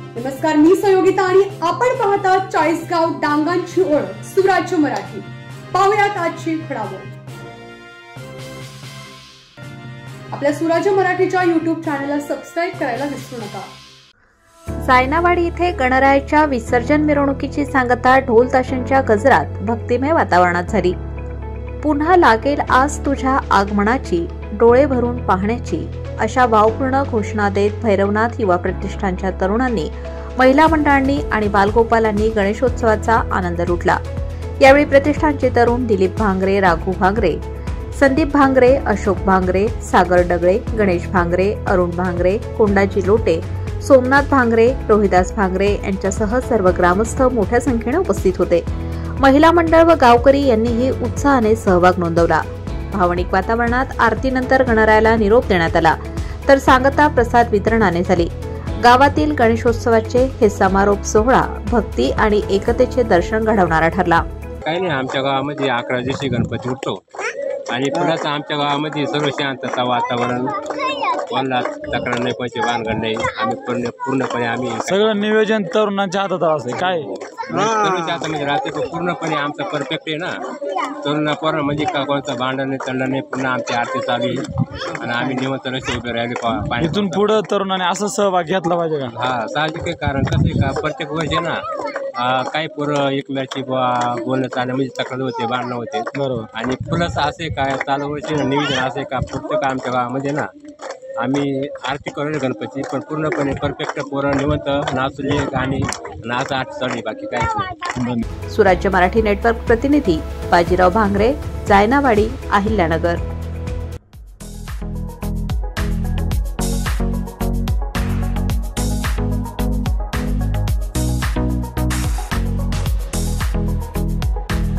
नमस्कार, मी सहयोगिता आणि आपण पाहता चाळीसगाव डांगांची ओळख सुराज्य मराठी। पाहुयात आजची घडामोड। आपल्या सुराज्य मराठीच्या YouTube चॅनलला सबस्क्राइब करायला विसरू नका। जायनावाडी इथे गणरायाच्या विसर्जन मिरवणुकीची सांगता ढोल ताशांच्या गजरात भक्तिमय वातावरणात झाली। पुन्हा लागेल आज तुझ्या आगमनाची, डोळे भरून पाहण्याची अशा भावपूर्ण घोषणा देत भैरवनाथ युवा प्रतिष्ठानच्या तरुणांनी, महिला मंडळांनी आणि बालगोपालांनी गणेशोत्सवाचा आनंद लुटला। यावेळी प्रतिष्ठानचे तरुण दिलीप भांगरे, राघू भांगरे, संदीप भांगरे, अशोक भांगरे, सागर डगळे, गणेश भांगरे, अरुण भांगरे, कोंडाजी लोटे, सोमनाथ भांगरे, रोहिदास भांगरे यांच्यासह सर्व ग्रामस्थ मोठ्या संख्येने उपस्थित होते। महिला मंडळ व गावकरी यांनीही उत्साहाने सहभाग नोंदवला। भावनिक वातावरणात आरतीनंतर गणरायाला निरोप देण्यात आला, तर सांगता प्रसाद वितरणाने झाली। गावातील गणेशोत्सवाचे हे समारोप सोहळा भक्ती आणि एकतेचे दर्शन घडवणारा ठरला। काही नाही, आमच्या गावामध्ये 11 दिवशी गणपती उठतो आणि पुन्हा आमच्या गावामध्ये सर्व शांतता वातावरण, कोणाला तक्रार नाही, कोणाची भानगड नाही। आम्ही पूर्णपणे आम्ही सगळं नियोजन तरुणांच्या हातात असते। काय तरुणांच्या हातामध्ये राहते, पूर्णपणे आमचं परफेक्ट आहे ना। तरुणा पोरा म्हणजे का कोणतं भांडण नाही, तंडण नाही। पुन्हा आमची आरती चालू आहे आणि आम्ही निवंत रस्ते उभे राहिले। इथून पुढे तरुणाने असं सहभाग घेतला पाहिजे का? हा, साहजिक आहे। कारण कसं आहे का, प्रत्येक वर्षी ना काही पोरं एकमेकाची बोलणं चालणं म्हणजे तक्रार होते, भांडणं होते, बरोबर। आणि प्लस असे काय चालू वर्षी नियोजन असे का प्रत्येक आमच्या गावामध्ये ना आम्ही आरती करू गणपती, पण पूर्णपणे परफेक्ट पोरं निवंत नाचले आणि नाच आठ चढली, बाकी काहीच नाही। सुराज्य मराठी नेटवर्क प्रतिनिधी बाजीराव भांगरे, जायनावाडी, अहिल्यानगर।